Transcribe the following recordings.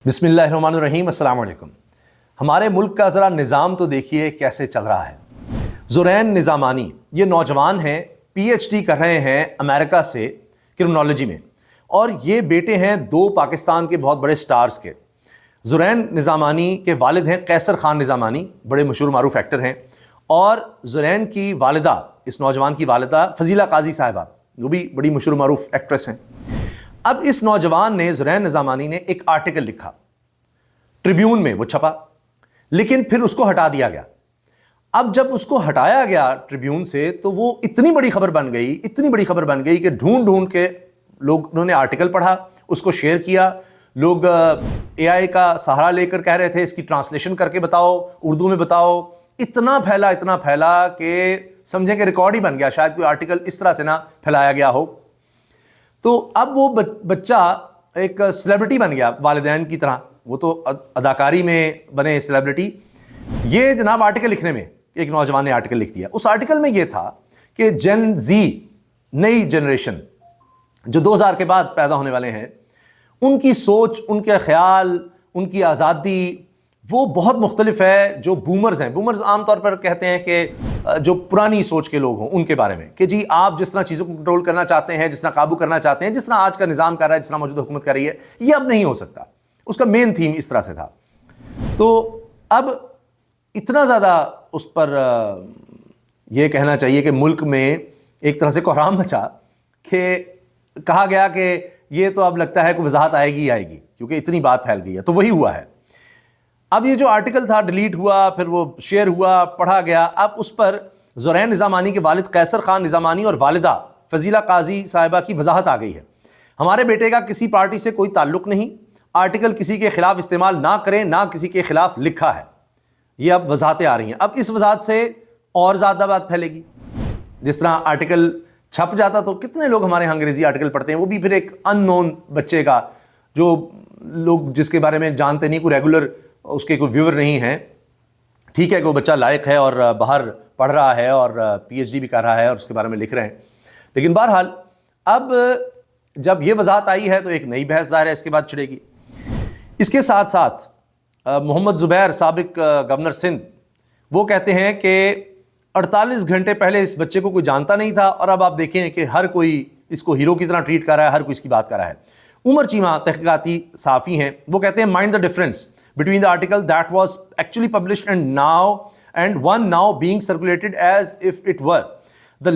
بسم اللہ الرحمن الرحیم، السلام علیکم۔ ہمارے ملک کا ذرا نظام تو دیکھیے کیسے چل رہا ہے۔ زرین نظامانی یہ نوجوان ہیں، پی ایچ ڈی کر رہے ہیں امریکہ سے کرمنالوجی میں، اور یہ بیٹے ہیں دو پاکستان کے بہت بڑے سٹارز کے۔ زرین نظامانی کے والد ہیں قیصر خان نظامانی، بڑے مشہور معروف ایکٹر ہیں، اور زرین کی والدہ، اس نوجوان کی والدہ فضیلہ قاضی صاحبہ، وہ بھی بڑی مشہور معروف ایکٹریس ہیں۔ اب اس نوجوان نے، زرین نظامانی نے، ایک آرٹیکل لکھا، ٹریبیون میں وہ چھپا، لیکن پھر اس کو ہٹا دیا گیا۔ اب جب اس کو ہٹایا گیا ٹریبیون سے تو وہ اتنی بڑی خبر بن گئی کہ ڈھونڈ ڈھونڈ کے لوگوں نے آرٹیکل پڑھا، اس کو شیئر کیا۔ لوگ اے آئی کا سہارا لے کر کہہ رہے تھے اس کی ٹرانسلیشن کر کے بتاؤ، اردو میں بتاؤ۔ اتنا پھیلا کہ سمجھیں کہ ریکارڈ ہی بن گیا، شاید کوئی آرٹیکل اس طرح سے نہ پھیلایا گیا ہو۔ تو اب وہ بچہ ایک سیلیبریٹی بن گیا والدین کی طرح، وہ تو اداکاری میں بنے سیلیبریٹی۔ یہ جناب آرٹیکل لکھنے میں ایک نوجوان نے آرٹیکل لکھ دیا۔ اس آرٹیکل میں یہ تھا کہ جن زی، نئی جنریشن جو 2000 کے بعد پیدا ہونے والے ہیں، ان کی سوچ، ان کے خیال، ان کی آزادی وہ بہت مختلف ہے جو بومرز ہیں۔ بومرز عام طور پر کہتے ہیں کہ جو پرانی سوچ کے لوگ ہوں ان کے بارے میں، کہ جی آپ جس طرح چیزوں کو کنٹرول کرنا چاہتے ہیں، جس طرح قابو کرنا چاہتے ہیں، جس طرح آج کا نظام کر رہا ہے، جس طرح موجودہ حکومت کر رہی ہے، یہ اب نہیں ہو سکتا۔ اس کا مین تھیم اس طرح سے تھا۔ تو اب اتنا زیادہ اس پر یہ کہنا چاہیے کہ ملک میں ایک طرح سے کوہرام مچا کہ کہا گیا کہ یہ تو اب لگتا ہے کہ وضاحت آئے گی، کیونکہ اتنی بات پھیل گئی ہے۔ تو وہی ہوا ہے۔ اب یہ جو آرٹیکل تھا ڈیلیٹ ہوا، پھر وہ شیئر ہوا، پڑھا گیا۔ اب اس پر زرین نظامانی کے والد قیصر خان نظامانی اور والدہ فضیلہ قاضی صاحبہ کی وضاحت آ گئی ہے۔ ہمارے بیٹے کا کسی پارٹی سے کوئی تعلق نہیں، آرٹیکل کسی کے خلاف استعمال نہ کریں، نہ کسی کے خلاف لکھا ہے۔ یہ اب وضاحتیں آ رہی ہیں۔ اب اس وضاحت سے اور زیادہ بات پھیلے گی۔ جس طرح آرٹیکل چھپ جاتا تو کتنے لوگ ہمارے یہاں انگریزی آرٹیکل پڑھتے ہیں، وہ بھی پھر ایک ان نون بچے کا، جو لوگ جس کے بارے میں جانتے نہیں، کوئی ریگولر اس کے کوئی ویور نہیں ہے۔ ٹھیک ہے کہ وہ بچہ لائق ہے اور باہر پڑھ رہا ہے اور پی ایچ ڈی بھی کر رہا ہے اور اس کے بارے میں لکھ رہے ہیں، لیکن بہرحال اب جب یہ وضاحت آئی ہے تو ایک نئی بحث ظاہر ہے اس کے بعد چھڑے گی۔ اس کے ساتھ ساتھ محمد زبیر، سابق گورنر سندھ، وہ کہتے ہیں کہ 48 گھنٹے پہلے اس بچے کو کوئی جانتا نہیں تھا، اور اب آپ دیکھیں کہ ہر کوئی اس کو ہیرو کی طرح ٹریٹ کر رہا ہے، ہر کوئی اس کی بات کر رہا ہے۔ عمر چیمہ تحقیقاتی صحافی ہیں، وہ کہتے ہیں mind the difference between the article that was actually published and one now being circulated as if it were. The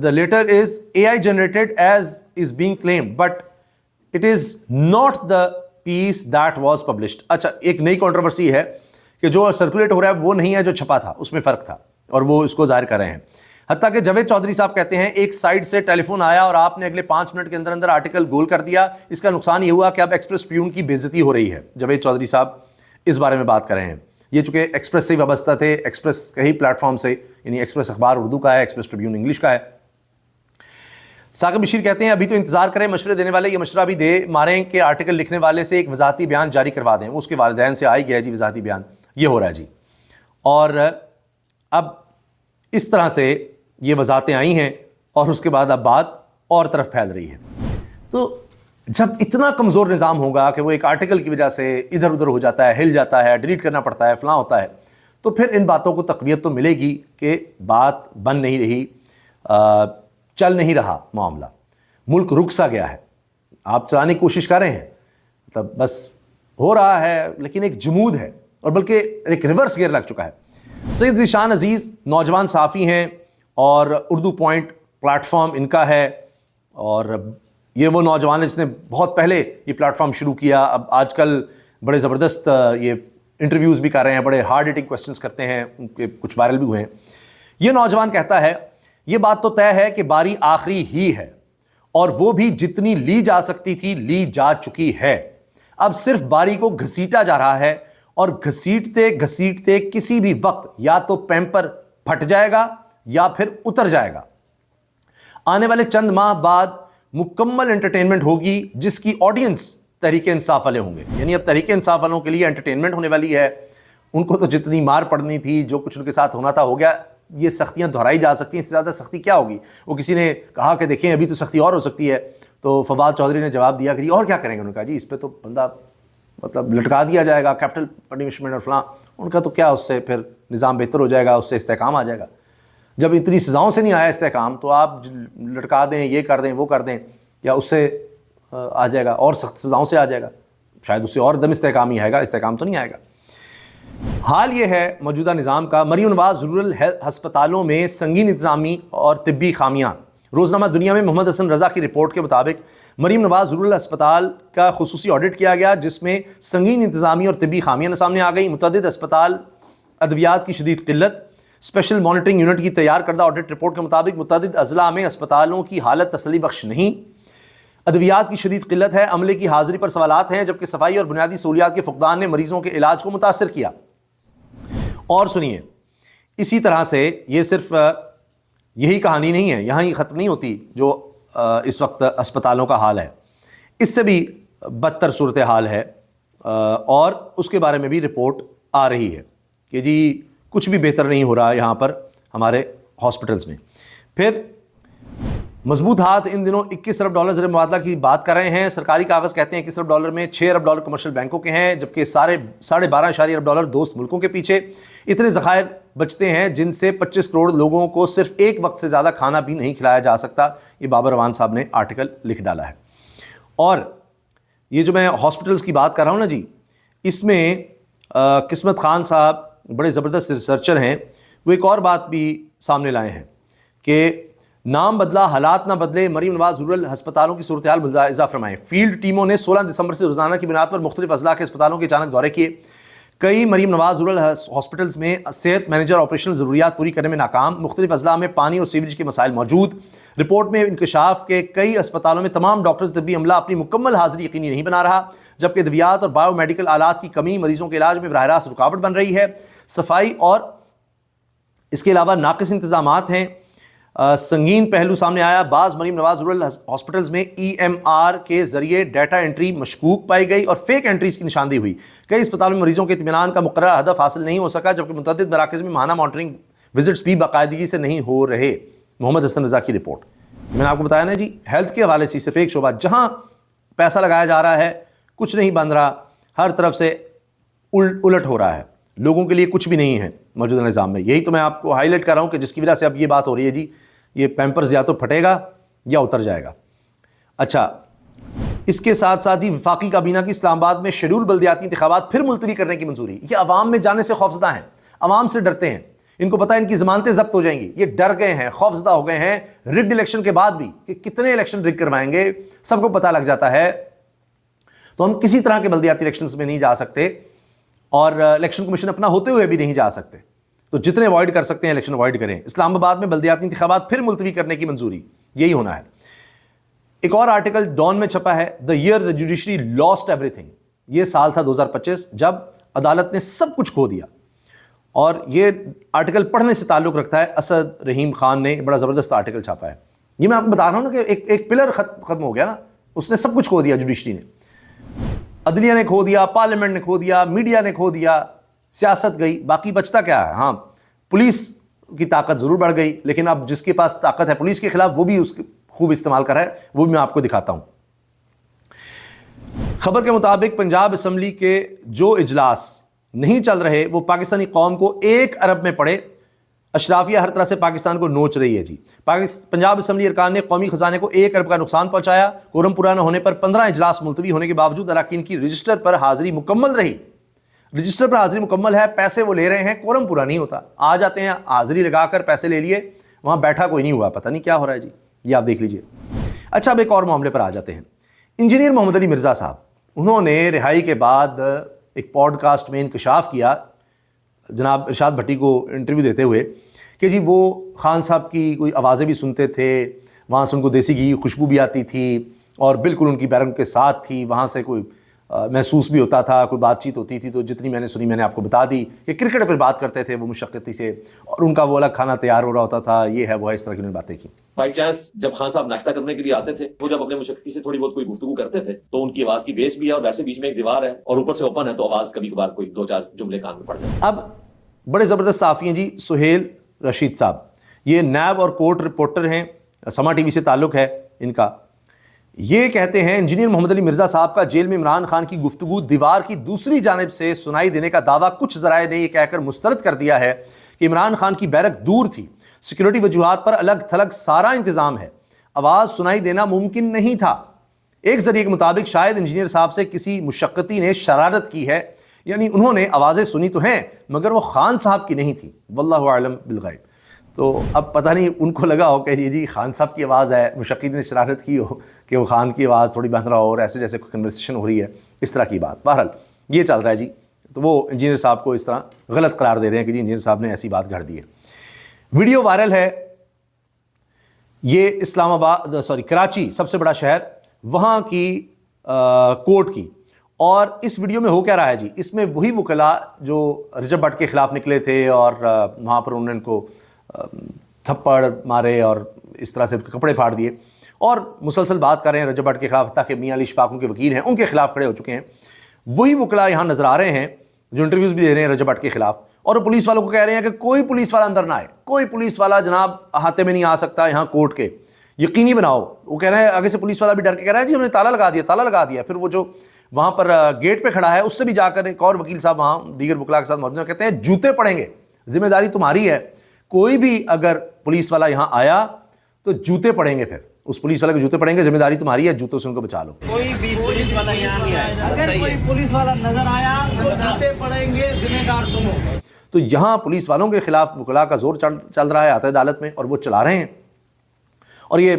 latter is AI generated as is being claimed, but it is not the piece that was published. اچھا، ایک نئی controversy ہے کہ جو circulate ہو رہا ہے وہ نہیں ہے جو چھپا تھا، اس میں فرق تھا، اور وہ اس کو ظاہر کر رہے ہیں۔ حتیٰ کہ جاوید چودھری صاحب کہتے ہیں ایک سائٹ سے ٹیلی فون آیا اور آپ نے اگلے 5 منٹ کے اندر اندر آرٹیکل گول کر دیا۔ اس کا نقصان یہ ہوا کہ اب ایکسپریس ٹریبیون کی بے عزتی ہو رہی ہے۔ جاوید چودھری صاحب اس بارے میں بات کر رہے ہیں۔ یہ چونکہ ایکسپریس سے وابستہ تھے، ایکسپریس کئی پلیٹ فارم سے، یعنی ایکسپریس اخبار اردو کا ہے، ایکسپریس ٹریبیون انگلش کا ہے۔ ثاقب بشیر کہتے ہیں ابھی تو انتظار کریں، مشورے دینے والے یہ مشورہ بھی دے ماریں کہ آرٹیکل لکھنے والے سے ایک وضاحتی بیان جاری کروا دیں۔ اس کے والدین سے آئی گیا جی وضاحتی بیان، یہ ہو رہا ہے جی۔ اور اب اس طرح سے یہ وضاحتیں آئی ہیں، اور اس کے بعد اب بات اور طرف پھیل رہی ہے۔ تو جب اتنا کمزور نظام ہوگا کہ وہ ایک آرٹیکل کی وجہ سے ادھر ادھر ہو جاتا ہے، ہل جاتا ہے، ڈیلیٹ کرنا پڑتا ہے، فلاں ہوتا ہے، تو پھر ان باتوں کو تقویت تو ملے گی کہ بات بن نہیں رہی، چل نہیں رہا معاملہ، ملک رک سا گیا ہے۔ آپ چلانے کی کوشش کر رہے ہیں، مطلب بس ہو رہا ہے، لیکن ایک جمود ہے، اور بلکہ ایک ریورس گیئر لگ چکا ہے۔ سید ذیشان عزیز نوجوان صحافی ہیں، اور اردو پوائنٹ پلیٹ فارم ان کا ہے، اور یہ وہ نوجوان ہے جس نے بہت پہلے یہ پلیٹ فارم شروع کیا۔ اب آج کل بڑے زبردست یہ انٹرویوز بھی کر رہے ہیں، بڑے ہارڈ ہٹنگ کوسچنس کرتے ہیں، ان کے کچھ وائرل بھی ہوئے ہیں۔ یہ نوجوان کہتا ہے یہ بات تو طے ہے کہ باری آخری ہی ہے، اور وہ بھی جتنی لی جا سکتی تھی لی جا چکی ہے، اب صرف باری کو گھسیٹا جا رہا ہے، اور گھسیٹتے گھسیٹتے کسی بھی وقت یا تو پیمپر پھٹ جائے گا یا پھر اتر جائے گا۔ آنے والے چند ماہ بعد مکمل انٹرٹینمنٹ ہوگی جس کی آڈینس تحریک انصاف والے ہوں گے۔ یعنی اب تحریک انصاف والوں کے لیے انٹرٹینمنٹ ہونے والی ہے۔ ان کو تو جتنی مار پڑنی تھی، جو کچھ ان کے ساتھ ہونا تھا ہو گیا۔ یہ سختیاں دہرائی جا سکتی ہیں، اس سے زیادہ سختی کیا ہوگی؟ وہ کسی نے کہا کہ دیکھیں ابھی تو سختی اور ہو سکتی ہے، تو فواد چودھری نے جواب دیا کہ اور کیا کریں گے؟ انہوں نے کہا جی اس پہ تو بندہ مطلب لٹکا دیا جائے گا، کیپٹل پنشمنٹ اور فلاں، ان کا تو کیا، اس سے پھر نظام بہتر ہو جائے گا، اس سے استحکام آ جائے گا۔ جب اتنی سزاؤں سے نہیں آیا استحکام تو آپ لٹکا دیں، یہ کر دیں، وہ کر دیں، یا اس سے آ جائے گا اور سخت سزاؤں سے آ جائے گا، شاید اس سے اور دم استحکام ہی آئے گا، استحکام تو نہیں آئے گا۔ حال یہ ہے موجودہ نظام کا، مریم نواز رورل ہسپتالوں میں سنگین انتظامی اور طبی خامیاں۔ روزنامہ دنیا میں محمد حسن رضا کی رپورٹ کے مطابق مریم نواز رورل ہسپتال کا خصوصی آڈٹ کیا گیا، جس میں سنگین انتظامی اور طبی خامیاں سامنے آ گئی۔ متعدد اسپتال ادویات کی شدید قلت۔ اسپیشل مانیٹرنگ یونٹ کی تیار کردہ آڈٹ رپورٹ کے مطابق متعدد اضلاع میں اسپتالوں کی حالت تسلی بخش نہیں، ادویات کی شدید قلت ہے، عملے کی حاضری پر سوالات ہیں، جبکہ صفائی اور بنیادی سہولیات کے فقدان نے مریضوں کے علاج کو متاثر کیا۔ اور سنیے، اسی طرح سے یہ صرف یہی کہانی نہیں ہے، یہاں ہی ختم نہیں ہوتی جو اس وقت اسپتالوں کا حال ہے، اس سے بھی بدتر صورتحال ہے، اور اس کے بارے میں بھی رپورٹ آ رہی ہے کہ جی کچھ بھی بہتر نہیں ہو رہا یہاں پر ہمارے ہاسپٹلز میں۔ پھر مضبوط ہاتھ ان دنوں 21 ارب ڈالر زر مبادلہ کی بات کر رہے ہیں۔ سرکاری کاغذ کہتے ہیں 21 ارب ڈالر میں 6 ارب ڈالر کمرشل بینکوں کے ہیں، جبکہ 12.5 ارب ڈالر دوست ملکوں کے پیچھے۔ اتنے ذخائر بچتے ہیں جن سے 25 کروڑ لوگوں کو صرف ایک وقت سے زیادہ کھانا بھی نہیں کھلایا جا سکتا۔ یہ بابر روان صاحب نے آرٹیکل لکھ ڈالا ہے۔ اور یہ جو میں ہاسپٹلز کی بات کر رہا ہوں نا جی، اس میں قسمت خان صاحب بڑے زبردست ریسرچر ہیں، وہ ایک اور بات بھی سامنے لائے ہیں کہ نام بدلا حالات نہ بدلے، مریم نواز رورل ہسپتالوں کی صورتحال ملاحظہ فرمائیں۔ فیلڈ ٹیموں نے 16 دسمبر سے روزانہ کی بنیاد پر مختلف اضلاع کے اسپتالوں کے اچانک دورے کیے۔ کئی مریم نواز رورل ہاسپٹلز میں صحت مینیجر آپریشنل ضروریات پوری کرنے میں ناکام، مختلف اضلاع میں پانی اور سیوریج کے مسائل موجود۔ رپورٹ میں انکشاف کے کئی اسپتالوں میں تمام ڈاکٹرز طبی عملہ اپنی مکمل حاضری یقینی نہیں بنا رہا، جبکہ ادویات اور بایو میڈیکل آلات کی کمی مریضوں کے علاج میں براہ راست رکاوٹ بن رہی ہے۔ صفائی اور اس کے علاوہ ناقص انتظامات ہیں۔ سنگین پہلو سامنے آیا، بعض مریم نواز رورل ہاسپٹلز میں EMR کے ذریعے ڈیٹا انٹری مشکوک پائی گئی اور فیک انٹریز کی نشاندہی ہوئی۔ کئی اسپتالوں میں مریضوں کے اطمینان کا مقررہ ہدف حاصل نہیں ہو سکا، جبکہ متعدد مراکز میں ماہانہ مانیٹرنگ وزٹس بھی باقاعدگی سے نہیں ہو رہے۔ محمد حسن رضا کی رپورٹ۔ میں نے آپ کو بتایا نا جی، ہیلتھ کے حوالے سے صرف ایک شعبہ جہاں پیسہ لگایا جا رہا ہے کچھ نہیں بن رہا، ہر طرف سے الٹ ہو رہا ہے، لوگوں کے لیے کچھ بھی نہیں ہے موجودہ نظام میں۔ یہی تو میں آپ کو ہائی لائٹ کر رہا ہوں کہ جس کی وجہ سے اب یہ بات ہو رہی ہے جی، یہ پیمپرز یا تو پھٹے گا یا اتر جائے گا۔ اچھا، اس کے ساتھ ساتھ ہی وفاقی کابینہ کی اسلام آباد میں شیڈول بلدیاتی انتخابات پھر ملتوی کرنے کی منظوری۔ یہ عوام میں جانے سے خوفزدہ ہیں، عوام سے ڈرتے ہیں، ان کو پتہ ہے ان کی ضمانتیں ضبط ہو جائیں گی، یہ ڈر گئے ہیں، خوفزدہ ہو گئے ہیں رگڈ الیکشن کے بعد بھی کہ کتنے الیکشن رگ کروائیں گے، سب کو پتہ لگ جاتا ہے۔ تو ہم کسی طرح کے بلدیاتی الیکشنز میں نہیں جا سکتے اور الیکشن کمیشن اپنا ہوتے ہوئے بھی نہیں جا سکتے، تو جتنے اوائڈ کر سکتے ہیں الیکشن اوائڈ کریں۔ اسلام آباد میں بلدیاتی انتخابات پھر ملتوی کرنے کی منظوری، یہی ہونا ہے۔ ایک اور آرٹیکل ڈان میں چھپا ہے، the year the judiciary lost everything. یہ سال تھا 2025 جب عدالت نے سب کچھ کھو دیا، اور یہ آرٹیکل پڑھنے سے تعلق رکھتا ہے۔ اسد رحیم خان نے بڑا زبردست آرٹیکل چھاپا ہے۔ یہ میں آپ کو بتا رہا ہوں نا کہ ایک پلر ختم ہو گیا نا، اس نے سب کچھ کھو دیا، جوڈیشری نے، عدلیہ نے کھو دیا، پارلیمنٹ نے کھو دیا، میڈیا نے کھو دیا، سیاست گئی، باقی بچتا کیا ہے؟ ہاں، پولیس کی طاقت ضرور بڑھ گئی، لیکن اب جس کے پاس طاقت ہے پولیس کے خلاف، وہ بھی اس کے خوب استعمال کر رہا ہے، وہ بھی میں آپ کو دکھاتا ہوں۔ خبر کے مطابق پنجاب اسمبلی کے جو اجلاس نہیں چل رہے وہ پاکستانی قوم کو 1 ارب میں پڑے۔ اشرافیہ ہر طرح سے پاکستان کو نوچ رہی ہے جی۔ پنجاب اسمبلی ارکان نے قومی خزانے کو 1 ارب کا نقصان پہنچایا۔ کورم پورا نہ ہونے پر 15 اجلاس ملتوی ہونے کے باوجود اراکین کی رجسٹر پر حاضری مکمل رہی۔ رجسٹر پر حاضری مکمل ہے، پیسے وہ لے رہے ہیں، کورم پورا نہیں ہوتا، آ جاتے ہیں حاضری لگا کر پیسے لے لیے، وہاں بیٹھا کوئی نہیں ہوا، پتہ نہیں کیا ہو رہا ہے جی، یہ آپ دیکھ لیجئے۔ اچھا، اب ایک اور معاملے پر آ جاتے ہیں۔ انجینئر محمد علی مرزا صاحب، انہوں نے رہائی کے بعد ایک پوڈ کاسٹ میں انکشاف کیا جناب ارشاد بھٹی کو انٹرویو دیتے ہوئے کہ جی وہ خان صاحب کی کوئی آوازیں بھی سنتے تھے، وہاں سے ان کو دیسی گھی خوشبو بھی آتی تھی اور بالکل ان کی بیرنگ کے ساتھ تھی، وہاں سے کوئی محسوس بھی ہوتا تھا، کوئی بات چیت ہوتی تھی۔ تو جتنی میں نے سنی میں نے آپ کو بتا دی کہ کرکٹ پر بات کرتے تھے وہ مشقتی سے، اور ان کا وہ الگ کھانا تیار ہو رہا ہوتا تھا، یہ ہے وہ ہے، اس طرح کی انہوں نے باتیں کی۔ بائی چانس جب خان صاحب ناشتہ کرنے کے لیے آتے تھے، وہ جب اپنے مشقتی سے تھوڑی بہت کوئی گفتگو کرتے تھے تو ان کی آواز کی بیس بھی ہے، اور ویسے بیچ میں ایک دیوار ہے اور اوپر سے اوپن ہے، تو آواز کبھی کبھار کوئی 2-4 جملے کان میں پڑ جائے۔ اب بڑے زبردست صحافی ہیں جی سہیل رشید صاحب، یہ نیب اور کورٹ رپورٹر ہیں، سما ٹی وی سے تعلق ہے ان کا۔ یہ کہتے ہیں انجینئر محمد علی مرزا صاحب کا جیل میں عمران خان کی گفتگو دیوار کی دوسری جانب سے سنائی دینے کا دعویٰ کچھ ذرائع نے یہ کہہ کر مسترد کر دیا ہے کہ عمران خان کی بیرک دور تھی، سیکیورٹی وجوہات پر الگ تھلگ سارا انتظام ہے، آواز سنائی دینا ممکن نہیں تھا۔ ایک ذریعے کے مطابق شاید انجینئر صاحب سے کسی مشقتی نے شرارت کی ہے، یعنی انہوں نے آوازیں سنی تو ہیں مگر وہ خان صاحب کی نہیں تھی، واللہ اعلم بالغیب۔ تو اب پتہ نہیں ان کو لگا ہو کہ یہ جی خان صاحب کی آواز ہے، مشقی نے شرارت کی ہو کہ وہ خان کی آواز تھوڑی بہتر ہو، اور ایسے جیسے کوئی کنورسیشن ہو رہی ہے، اس طرح کی بات۔ بہرحال یہ چل رہا ہے جی، تو وہ انجینئر صاحب کو اس طرح غلط قرار دے رہے ہیں کہ جی انجینئر صاحب نے ایسی بات گھڑ دی ہے۔ ویڈیو وائرل ہے، یہ اسلام آباد کراچی سب سے بڑا شہر، وہاں کی کورٹ کی، اور اس ویڈیو میں ہو کیا رہا ہے جی، اس میں وہی وکلاء جو رجب بٹ کے خلاف نکلے تھے اور وہاں پر انہوں نے ان کو تھپڑ مارے اور اس طرح سے کپڑے پھاڑ دیے اور مسلسل بات کر رہے ہیں رجب بٹ کے خلاف، تاکہ میاں علی اشفاق کے وکیل ہیں ان کے خلاف کھڑے ہو چکے ہیں، وہی وکلاء یہاں نظر آ رہے ہیں جو انٹرویوز بھی دے رہے ہیں رجب بٹ کے خلاف، اور وہ پولیس والوں کو کہہ رہے ہیں کہ کوئی پولیس والا اندر نہ آئے، کوئی پولیس والا جناب احاطے میں نہیں آ سکتا یہاں کورٹ کے، یقینی بناؤ۔ وہ کہہ رہے ہیں آگے سے پولیس والا بھی ڈر کے کہہ رہا ہے جی ہم نے تالا لگا دیا۔ پھر وہ جو وہاں پر گیٹ پہ کھڑا ہے اس سے بھی جا کر ایک اور وکیل صاحب وہاں دیگر وکلاء کے ساتھ موجود ہیں، کہتے ہیں جوتے پڑیں گے، ذمہ داری تمہاری ہے، کوئی بھی اگر پولیس والا یہاں آیا تو جوتے پڑیں گے، پھر اس پولیس والے کے جوتے پڑیں گے، ذمہ داری تمہاری ہے، جوتوں سے ان کو بچا لو۔ کوئی بھی پولیس والا یہاں نہیں آیا، اگر کوئی پولیس والا نظر آیا تو جوتے پڑیں گے، ذمہ دار تم ہو۔ تو یہاں پولیس والوں کے خلاف وکلاء کا زور چل رہا ہے آتا عدالت میں، اور وہ چلا رہے ہیں، اور یہ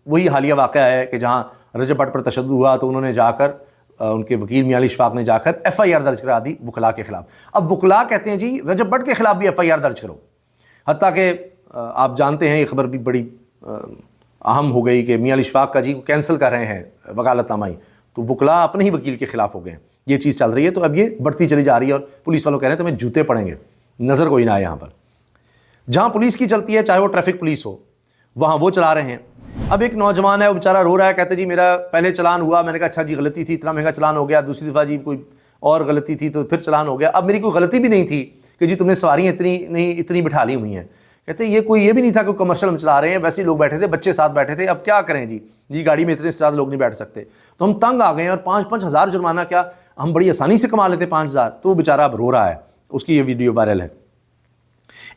وہی حالیہ واقعہ ہے کہ جہاں رجب بٹ پر تشدد ہوا تو انہوں نے جا کر ان کے وکیل میاں علی اشفاق نے جا کر FIR درج کرا دی وکلاء کے خلاف۔ اب وکلاء کہتے ہیں جی رجب بٹ کے خلاف بھی FIR درج کرو، حتیٰ کہ آپ جانتے ہیں یہ خبر بھی بڑی اہم ہو گئی کہ میاں علی اشفاق کا جی کینسل کر رہے ہیں وکالت نامہ، تو وکلاء اپنے ہی وکیل کے خلاف ہو گئے ہیں، یہ چیز چل رہی ہے۔ تو اب یہ بڑھتی چلی جا رہی ہے اور پولیس والوں کہہ رہے ہیں تمہیں جوتے پڑیں گے، نظر کوئی نہ آئے یہاں پر۔ جہاں پولیس کی چلتی ہے، چاہے وہ ٹریفک پولیس ہو، وہاں وہ چلا رہے ہیں۔ اب ایک نوجوان ہے، وہ بیچارہ رو رہا ہے، کہتے جی میرا پہلے چلان ہوا، میں نے کہا اچھا جی غلطی تھی، اتنا مہنگا چلان ہو گیا، دوسری دفعہ جی کوئی اور غلطی تھی تو پھر چلان ہو گیا، اب میری کوئی غلطی بھی نہیں تھی کہ جی تم نے سواریاں اتنی بٹھا لی ہوئی ہیں۔ کہتے ہیں یہ بھی نہیں تھا کہ کمرشل ہم چلا رہے ہیں، ویسے ہی لوگ بیٹھے تھے، بچے ساتھ بیٹھے تھے، اب کیا کریں جی گاڑی میں اتنے سے زیادہ لوگ نہیں بیٹھ سکتے، تو ہم تنگ آ گئے ہیں، اور 5-5 ہزار جرمانہ کیا ہم بڑی آسانی سے کما لیتے 5,000، تو وہ بیچارہ اب رو رہا ہے، اس کی یہ ویڈیو وائرل ہے۔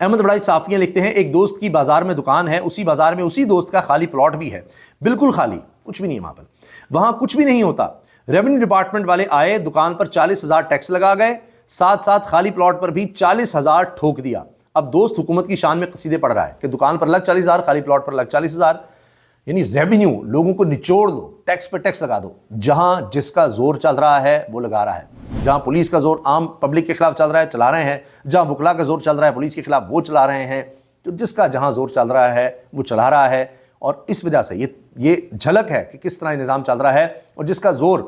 احمد بڑائی صافیاں لکھتے ہیں ایک دوست کی بازار میں دکان ہے، اسی بازار میں اسی دوست کا خالی پلاٹ بھی ہے، بالکل خالی، کچھ بھی نہیں ہے وہاں پر، وہاں کچھ بھی نہیں ہوتا۔ ریونیو ڈپارٹمنٹ والے آئے، دکان پر 40,000 ٹیکس لگا گئے، ساتھ خالی پلاٹ پر بھی 40,000 ٹھوک دیا۔ اب دوست حکومت کی شان میں قصیدے پڑھ رہا ہے کہ دکان پر لگ 40,000، خالی پلاٹ پر لگ 40,000، یعنی ریونیو لوگوں کو نچوڑ دو، ٹیکس پہ ٹیکس لگا دو، جہاں جس کا زور چل رہا ہے وہ لگا رہا ہے، جہاں پولیس کا زور عام پبلک کے خلاف چل رہا ہے چلا رہے ہیں، جہاں وکلاء کا زور چل رہا ہے پولیس کے خلاف وہ چلا رہے ہیں، تو جس کا جہاں زور چل رہا ہے وہ چلا رہا ہے۔ اور اس وجہ سے یہ جھلک ہے کہ کس طرح یہ نظام چل رہا ہے، اور جس کا زور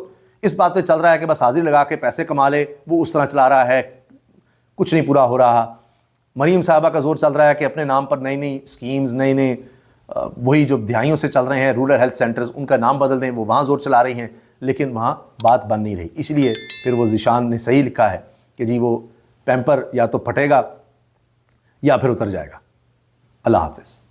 اس بات پہ چل رہا ہے کہ بس حاضری لگا کے پیسے کما لے، وہ اس طرح چلا رہا ہے، کچھ نہیں پورا ہو رہا۔ مریم صاحبہ کا زور چل رہا ہے کہ اپنے نام پر نئی اسکیمز، نئے وہی جو دہائیوں سے چل رہے ہیں رورل ہیلتھ سینٹرز، ان کا نام بدل دیں، وہ وہاں زور چلا رہی ہیں، لیکن وہاں بات بن نہیں رہی۔ اس لیے پھر وہ ذیشان نے صحیح لکھا ہے کہ جی وہ پیمپر یا تو پھٹے گا یا پھر اتر جائے گا۔ اللہ حافظ۔